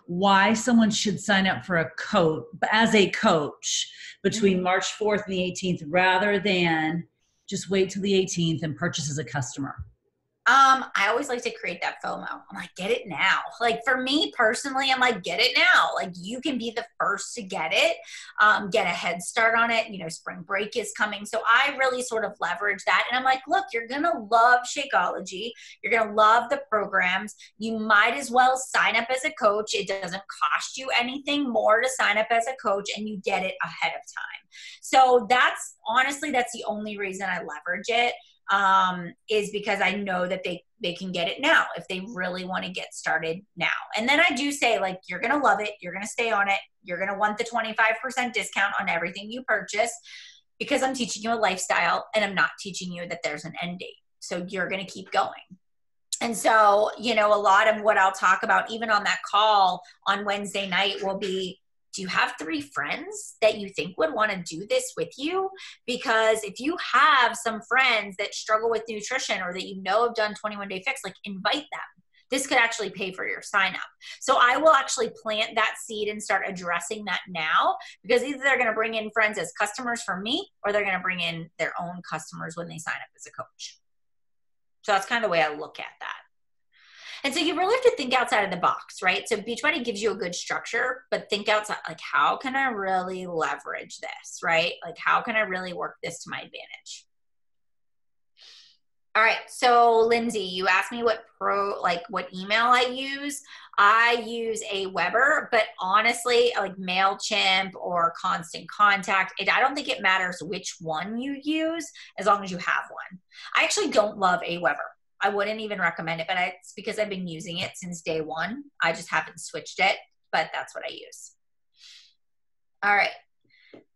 why someone should sign up for a coach as a coach between March 4th and the 18th rather than just wait till the 18th and purchase as a customer?
I always like to create that FOMO. I'm like, get it now. Like for me personally, I'm like, get it now. Like you can be the first to get it, get a head start on it. You know, spring break is coming. So I really sort of leverage that. And I'm like, look, you're going to love Shakeology. You're going to love the programs. You might as well sign up as a coach. It doesn't cost you anything more to sign up as a coach, and you get it ahead of time. So that's the only reason I leverage it. Is because I know that they can get it now if they really want to get started now. And then I do say, like, you're going to love it. You're going to stay on it. You're going to want the 25% discount on everything you purchase, because I'm teaching you a lifestyle and I'm not teaching you that there's an end date. So you're going to keep going. And so, you know, a lot of what I'll talk about even on that call on Wednesday night will be, do you have 3 friends that you think would want to do this with you? Because if you have some friends that struggle with nutrition or that you know have done 21-day fix, like invite them. This could actually pay for your sign up. So I will actually plant that seed and start addressing that now, because either they're going to bring in friends as customers for me, or they're going to bring in their own customers when they sign up as a coach. So that's kind of the way I look at that. And so you really have to think outside of the box, right? So Beachbody gives you a good structure, but think outside, like, how can I really leverage this, right? Like, how can I really work this to my advantage? All right. So Lindsay, you asked me what email I use. I use a Weber, but honestly, like MailChimp or Constant Contact, I don't think it matters which one you use as long as you have one. I actually don't love a Weber. I wouldn't even recommend it, but it's because I've been using it since day 1. I just haven't switched it, but that's what I use. All right.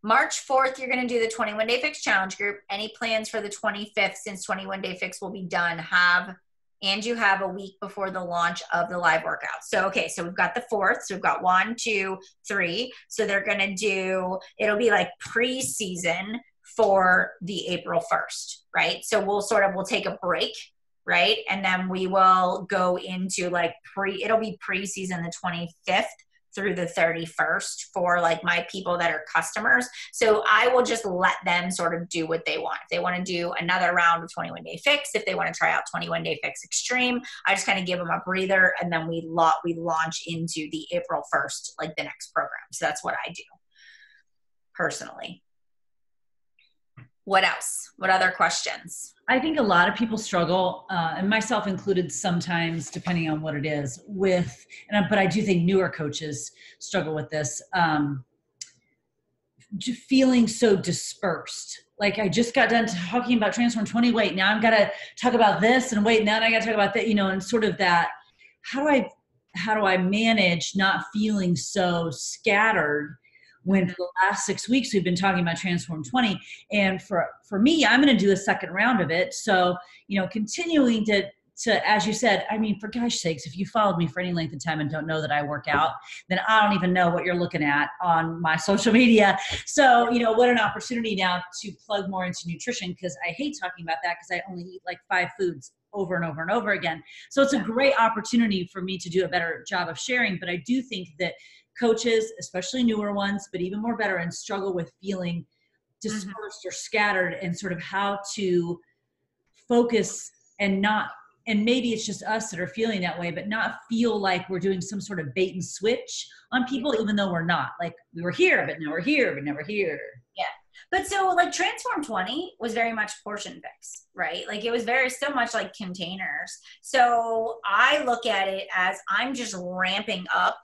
March 4th, you're going to do the 21-Day Fix Challenge group. Any plans for the 25th, since 21-Day Fix will be done, you have a week before the launch of the live workout. So, okay, so we've got the 4th. So we've got 1, 2, 3. So they're going to it'll be like pre-season for the April 1st, right? So we'll take a break, right? And then we will go into like it'll be pre-season the 25th through the 31st for like my people that are customers. So I will just let them sort of do what they want. If they want to do another round of 21-Day Fix, if they want to try out 21-Day Fix Extreme, I just kind of give them a breather, and then we launch into the April 1st, like the next program. So that's what I do personally. What else? What other questions?
I think a lot of people struggle, and myself included sometimes, depending on what it is, but I do think newer coaches struggle with this, feeling so dispersed. Like, I just got done talking about Transform 20, wait, now I've got to talk about this, and wait, now I got to talk about that, and sort of that, how do I manage not feeling so scattered when for the last 6 weeks we've been talking about Transform 20, and for me, I'm going to do a second round of it. So, continuing to, as you said, I mean, for gosh sakes, if you followed me for any length of time and don't know that I work out, then I don't even know what you're looking at on my social media. So, what an opportunity now to plug more into nutrition, because I hate talking about that because I only eat like 5 foods over and over and over again. So it's a great opportunity for me to do a better job of sharing. But I do think that coaches, especially newer ones, but even more veterans, struggle with feeling dispersed or scattered, and sort of how to focus and not and maybe it's just us that are feeling that way, but not feel like we're doing some sort of bait and switch on people, even though we're not. Like we were here, but now we're here, but now we're here.
Yeah. But so like Transform 20 was very much portion fix, right? Like it was very so much like containers. So I look at it as I'm just ramping up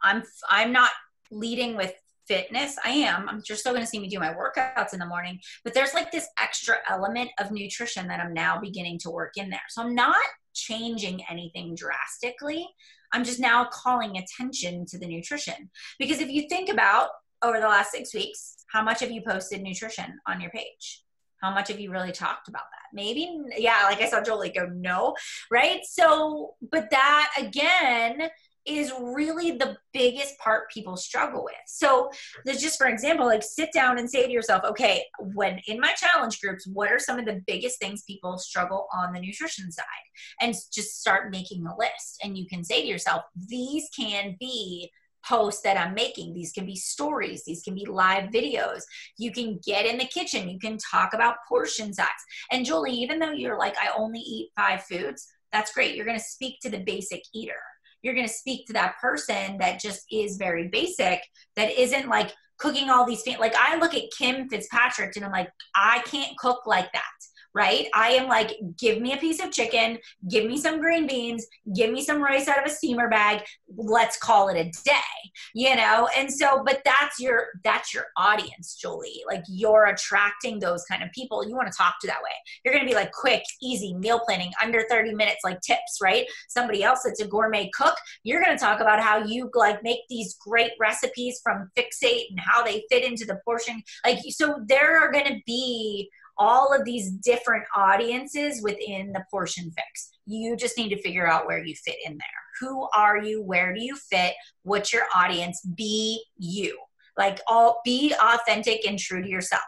I'm not leading with fitness. I'm just still going to see me do my workouts in the morning, but there's like this extra element of nutrition that I'm now beginning to work in there. So I'm not changing anything drastically. I'm just now calling attention to the nutrition, because if you think about over the last 6 weeks, how much have you posted nutrition on your page? How much have you really talked about that? Maybe, yeah, like I saw Jolie go, no, right? So, but that again is really the biggest part people struggle with. So just for example, like sit down and say to yourself, okay, when in my challenge groups, what are some of the biggest things people struggle on the nutrition side? And just start making a list. And you can say to yourself, these can be posts that I'm making. These can be stories. These can be live videos. You can get in the kitchen. You can talk about portion size. And Julie, even though you're like, I only eat 5 foods, that's great. You're going to speak to the basic eater. You're going to speak to that person that just is very basic, that isn't like cooking all these things. Like I look at Kim Fitzpatrick and I'm like, I can't cook like that. Right? I am like, give me a piece of chicken, give me some green beans, give me some rice out of a steamer bag. Let's call it a day, you know? And so, but that's your audience, Julie. Like you're attracting those kind of people. You want to talk to that way. You're going to be like quick, easy meal planning, under 30 minutes, like tips, right? Somebody else that's a gourmet cook, you're going to talk about how you like make these great recipes from Fixate and how they fit into the portion. Like, so there are going to be all of these different audiences within the portion fix. You just need to figure out where you fit in there. Who are you? Where do you fit? What's your audience? Be you. Like be authentic and true to yourself.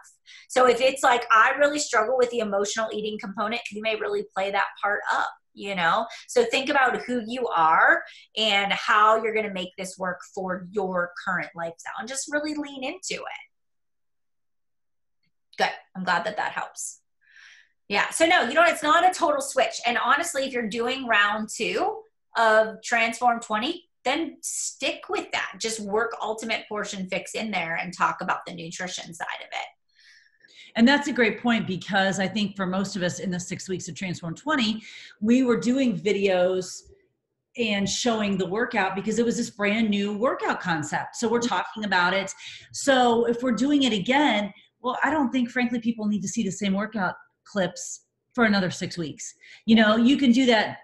So if it's like, I really struggle with the emotional eating component, you may really play that part up, you know? So think about who you are and how you're going to make this work for your current lifestyle, and just really lean into it. Good. I'm glad that helps. Yeah. So no, it's not a total switch. And honestly, if you're doing round 2 of Transform 20, then stick with that. Just work Ultimate Portion Fix in there and talk about the nutrition side of it.
And that's a great point, because I think for most of us in the 6 weeks of Transform 20, we were doing videos and showing the workout because it was this brand new workout concept. So we're talking about it. So if we're doing it again, well, I don't think, frankly, people need to see the same workout clips for another 6 weeks. You know, you can do that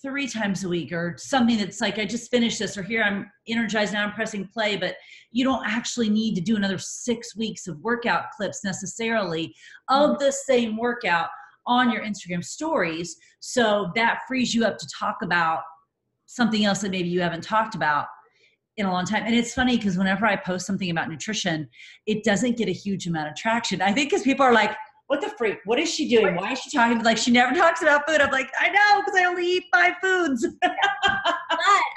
3 times a week, or something that's like, I just finished this, or here I'm energized, now I'm pressing play, but you don't actually need to do another 6 weeks of workout clips necessarily of the same workout on your Instagram stories. So that frees you up to talk about something else that maybe you haven't talked about in a long time. And it's funny because whenever I post something about nutrition, it doesn't get a huge amount of traction. I think because people are like, what the freak? What is she doing? Why is she talking? Like, she never talks about food. I'm like, I know, because I only eat 5 foods.
But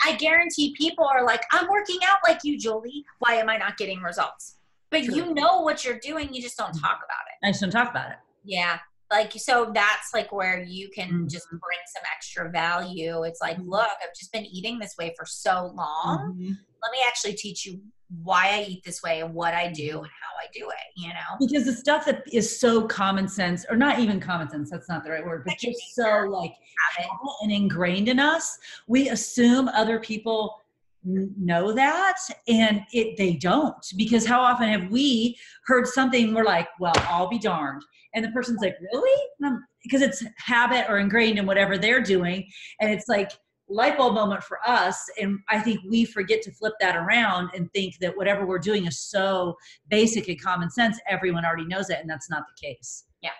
I guarantee people are like, I'm working out like you, Jolie. Why am I not getting results? But True. You know what you're doing. You just don't talk about it.
I just don't talk about it.
Yeah. Like, so that's like where you can just bring some extra value. It's like, look, I've just been eating this way for so long. Let me actually teach you why I eat this way and what I do and how I do it, you know?
Because the stuff that is so common sense, or not even common sense, that's not the right word, but just so like habit and ingrained in us, we assume other people know that, and they don't. Because how often have we heard something, we're like, well, I'll be darned. And the person's like, really? Because it's habit or ingrained in whatever they're doing. And it's like light bulb moment for us. And I think we forget to flip that around and think that whatever we're doing is so basic and common sense, everyone already knows it. And that's not the case.
Yeah.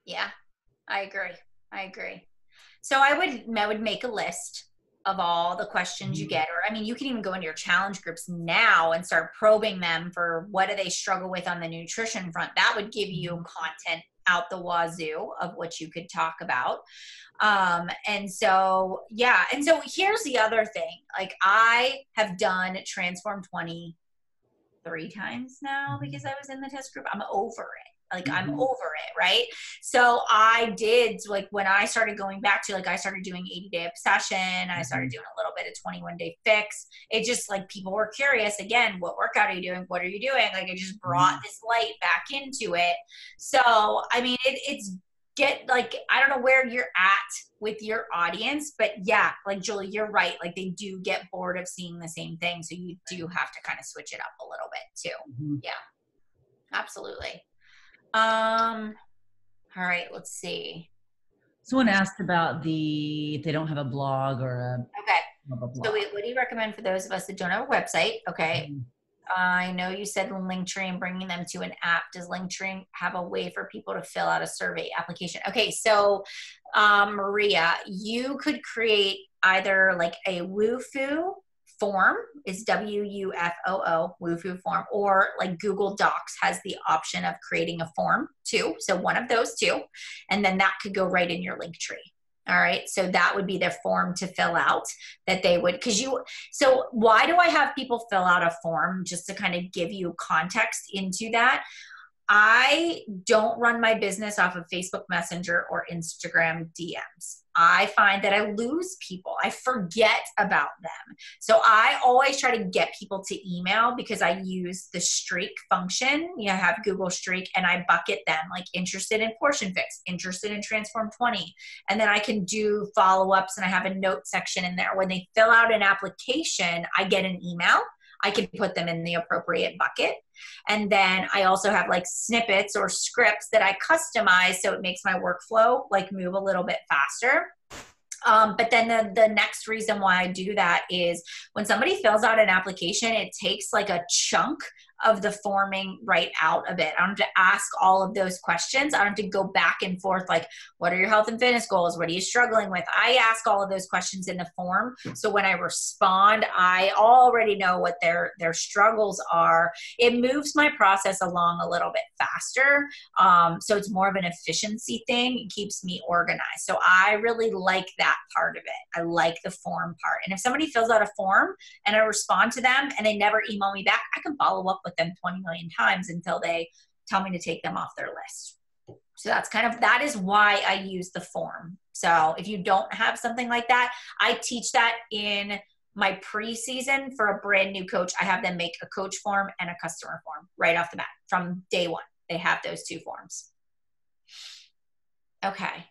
Yeah. I agree. So I would make a list of all the questions you get, or I mean, you can even go into your challenge groups now and start probing them for what do they struggle with on the nutrition front. That would give you content out the wazoo of what you could talk about. And so here's the other thing. Like, I have done Transform 20 3 times now because I was in the test group. I'm over it. Like I'm over it, right? So I did, like when I started going back to, like I started doing 80-day obsession, I started doing a little bit of 21-day fix. It just like people were curious again, what workout are you doing? What are you doing? Like it just brought this light back into it. So I mean, it's like, I don't know where you're at with your audience, but yeah, like Julie, you're right. Like they do get bored of seeing the same thing. So you do have to kind of switch it up a little bit too. Yeah, absolutely. All right, let's see.
Someone asked about if they don't have a blog or a
Okay.
blah, blah, blah.
So what do you recommend for those of us that don't have a website? Okay. I know you said Linktree and bringing them to an app. Does Linktree have a way for people to fill out a survey application? Okay, so Maria, you could create either like a Wufoo form, is WUFOO, Wufoo form, or like Google Docs has the option of creating a form too. So one of those two, and then that could go right in your Linktree. All right. So that would be their form to fill out that they would, so why do I have people fill out a form? Just to kind of give you context into that. I don't run my business off of Facebook Messenger or Instagram DMs. I find that I lose people. I forget about them. So I always try to get people to email because I use the streak function. You have Google Streak and I bucket them like interested in Portion Fix, interested in Transform 20. And then I can do follow-ups and I have a note section in there. When they fill out an application, I get an email. I can put them in the appropriate bucket. And then I also have like snippets or scripts that I customize so it makes my workflow like move a little bit faster. But then the next reason why I do that is when somebody fills out an application, it takes like a chunk of the forming right out of it. I don't have to ask all of those questions. I don't have to go back and forth like, what are your health and fitness goals? What are you struggling with? I ask all of those questions in the form. So when I respond, I already know what their struggles are. It moves my process along a little bit faster. So it's more of an efficiency thing. It keeps me organized. So I really like that part of it. I like the form part. And if somebody fills out a form and I respond to them and they never email me back, I can follow up with them 20 million times until they tell me to take them off their list. So that is why I use the form. So if you don't have something like that, I teach that in my preseason for a brand new coach. I have them make a coach form and a customer form right off the bat from day one. They have those two forms. Okay.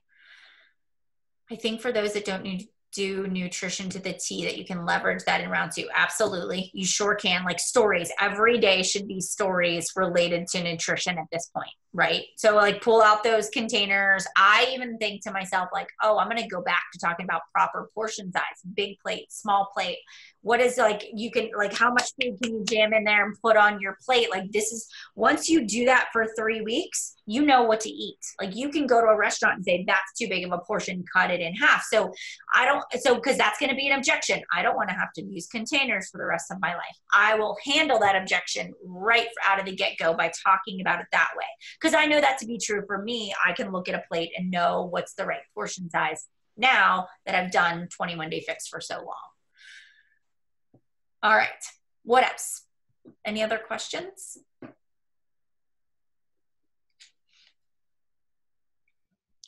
I think for those that don't do nutrition to the T, that you can leverage that in round 2. Absolutely. You sure can. Like stories. Every day should be stories related to nutrition at this point, right? So like pull out those containers. I even think to myself like, oh, I'm going to go back to talking about proper portion size, big plate, small plate. What is like, you can like, how much food can you jam in there and put on your plate? Like this is, once you do that for 3 weeks, you know what to eat. Like you can go to a restaurant and say, that's too big of a portion, cut it in half. So because that's going to be an objection. I don't want to have to use containers for the rest of my life. I will handle that objection right out of the get-go by talking about it that way. Because I know that to be true for me. I can look at a plate and know what's the right portion size now that I've done 21-day fix for so long. All right. What else? Any other questions?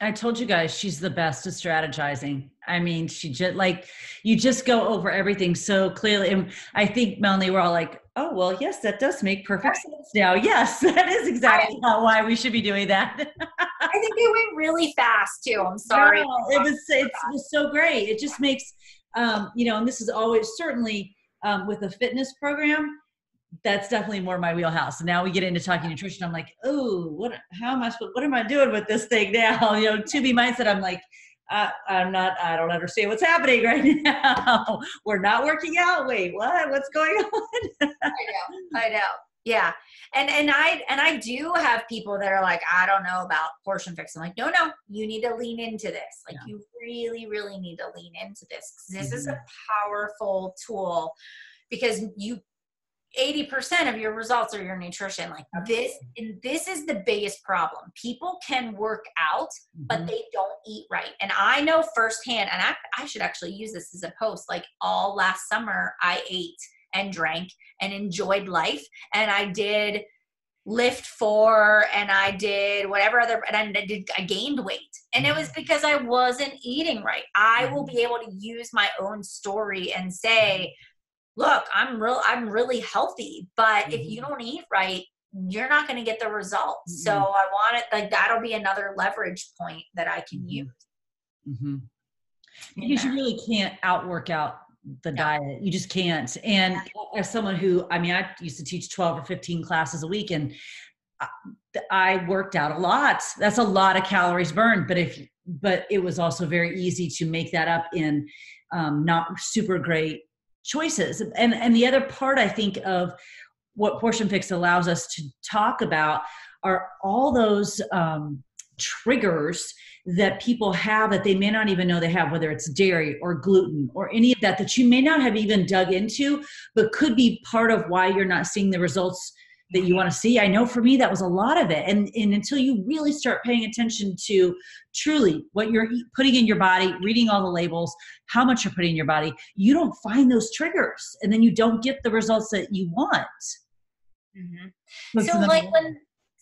I told you guys she's the best at strategizing. I mean, she just like, you just go over everything so clearly. And I think, Melanie, we're all like, oh, well, yes, that does make perfect sense now. Yes, that is exactly why we should be doing that.
I think it went really fast too. I'm sorry.
No, it was so great. It just makes, and this is always certainly with a fitness program, that's definitely more my wheelhouse. And now we get into talking nutrition. I'm like, oh, what am I doing with this thing now? To be mindset, I'm like, I don't understand what's happening right now. We're not working out. Wait, what? What's going on?
I know. Yeah. And I do have people that are like, I don't know about portion fix. I'm like, no, you need to lean into this. Like you really, really need to lean into this. This is a powerful tool because 80% of your results are your nutrition. Like this, and this is the biggest problem. People can work out, but they don't eat right. And I know firsthand, and I should actually use this as a post, like all last summer, I ate and drank and enjoyed life. And I did lift 4 and I did whatever other, and I gained weight. And it was because I wasn't eating right. I will be able to use my own story and say, look, I'm really healthy, but if you don't eat right, you're not going to get the results. So I want it, like, that'll be another leverage point that I can use.
Because you really can't outwork out the diet. You just can't. And as someone who, I mean, I used to teach 12 or 15 classes a week, and I worked out a lot. That's a lot of calories burned. But it was also very easy to make that up in not super great choices. And the other part, I think, of what Portion Fix allows us to talk about are all those triggers that people have that they may not even know they have, whether it's dairy or gluten or any of that you may not have even dug into, but could be part of why you're not seeing the results that you want to see. I know for me, that was a lot of it. And until you really start paying attention to truly what you're putting in your body, reading all the labels, how much you're putting in your body, you don't find those triggers, and then you don't get the results that you want.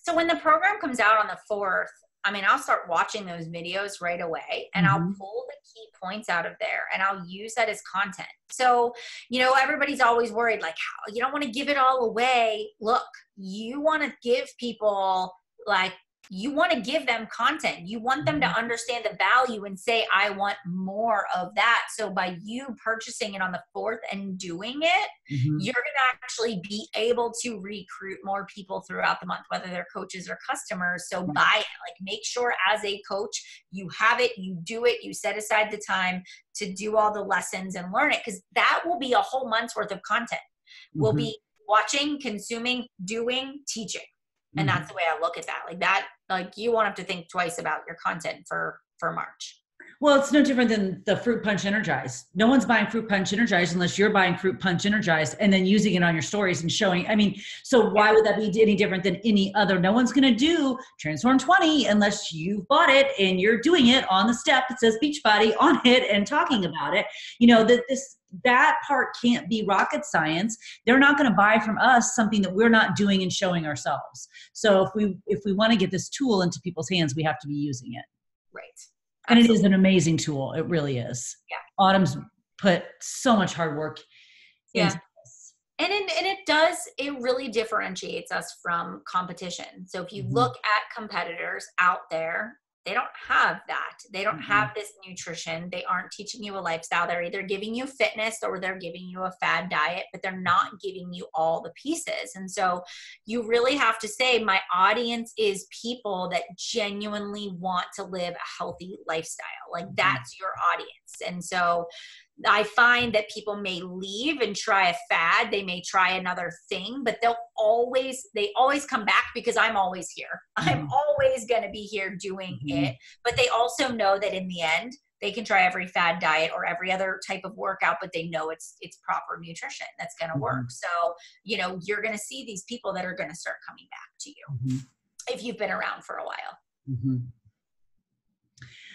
So when the program comes out on the 4th, I mean, I'll start watching those videos right away, and I'll pull the key points out of there, and I'll use that as content. So, everybody's always worried, like, how you don't want to give it all away. Look, you want to give people, like, you want to give them content. You want them to understand the value and say, I want more of that. So by you purchasing it on the 4th and doing it, you're going to actually be able to recruit more people throughout the month, whether they're coaches or customers. So buy it. Like, make sure as a coach, you have it, you do it, you set aside the time to do all the lessons and learn it, because that will be a whole month's worth of content. We'll be watching, consuming, doing, teaching. And that's the way I look at that. Like that, like, you won't have to think twice about your content for March.
Well, it's no different than the Fruit Punch Energize. No one's buying Fruit Punch Energize unless you're buying Fruit Punch Energize and then using it on your stories and showing. I mean, so why would that be any different than any other? No one's going to do Transform 20 unless you've bought it and you're doing it on the step that says Beachbody on it and talking about it. That part can't be rocket science. They're not going to buy from us something that we're not doing and showing ourselves. So if we want to get this tool into people's hands, we have to be using it.
Right.
And it is an amazing tool. It really is. Yeah. Autumn's put so much hard work into this.
And it really differentiates us from competition. So if you look at competitors out there, they don't have that. They don't have this nutrition. They aren't teaching you a lifestyle. They're either giving you fitness or they're giving you a fad diet, but they're not giving you all the pieces. And so you really have to say, my audience is people that genuinely want to live a healthy lifestyle. Like, that's your audience. And so I find that people may leave and try a fad. They may try another thing, but they always come back because I'm always here. I'm always going to be here doing it. But they also know that in the end, they can try every fad diet or every other type of workout, but they know it's proper nutrition that's going to work. So, you're going to see these people that are going to start coming back to you if you've been around for a while.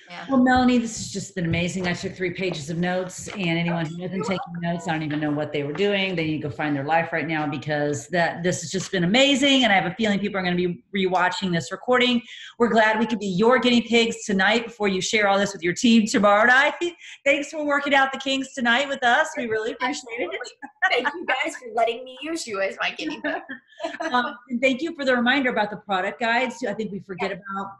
Yeah.
Well, Melanie, this has just been amazing. I took 3 pages of notes, and anyone who hasn't taken notes, I don't even know what they were doing. They need to go find their life right now, because this has just been amazing. And I have a feeling people are going to be rewatching this recording. We're glad we could be your guinea pigs tonight before you share all this with your team tomorrow night. Thanks for working out the kinks tonight with us. We really appreciate it.
Thank you guys for letting me use you as my guinea pig.
And thank you for the reminder about the product guides. I think we forget about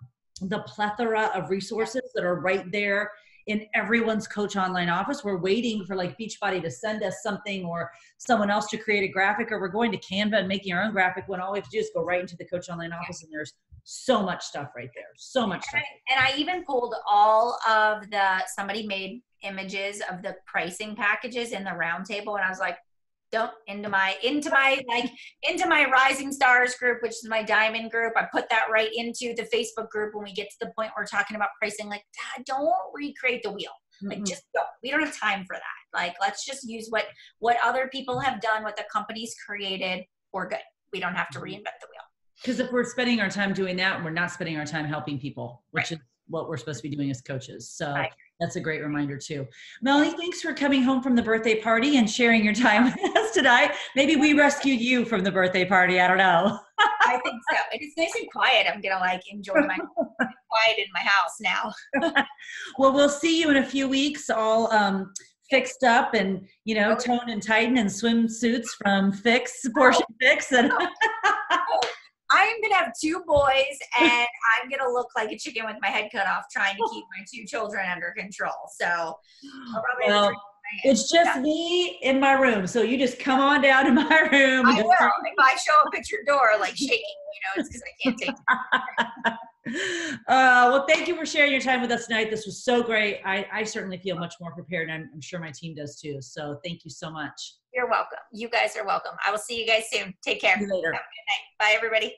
the plethora of resources that are right there in everyone's coach online office. We're waiting for like Beachbody to send us something, or someone else to create a graphic, or we're going to Canva and making our own graphic, when all we have to do is go right into the coach online office, and there's so much stuff right there. So much stuff.
And I even pulled all of somebody made images of the pricing packages in the roundtable, and I was like, into my Rising Stars group, which is my diamond group. I put that right into the Facebook group when we get to the point where we're talking about pricing. Like, Dad, don't recreate the wheel. Like, just go. We don't have time for that. Like, let's just use what other people have done, what the company's created. We're good. We don't have to reinvent the wheel.
Because if we're spending our time doing that, we're not spending our time helping people, which is what we're supposed to be doing as coaches. So that's a great reminder too. Melanie, thanks for coming home from the birthday party and sharing your time with us tonight. Maybe we rescued you from the birthday party. I don't know.
I I think so. And it's nice and quiet. I'm gonna like enjoy my quiet in my house now.
Well, we'll see you in a few weeks, all fixed up and, you know, tone and tighten and swimsuits from Portion Fix. And
I am gonna have 2 boys, and I'm gonna look like a chicken with my head cut off, trying to keep my 2 children under control. So,
well, it's just me in my room, so you just come on down to my room.
I will. If I show up at your door like shaking, you know, it's because I can't take it.
Well, thank you for sharing your time with us tonight. This was so great. I certainly feel much more prepared, and I'm sure my team does too. So thank you so much.
You're welcome. You guys are welcome. I will see you guys soon. Take care.
See you later.
Have a good night. Bye, everybody.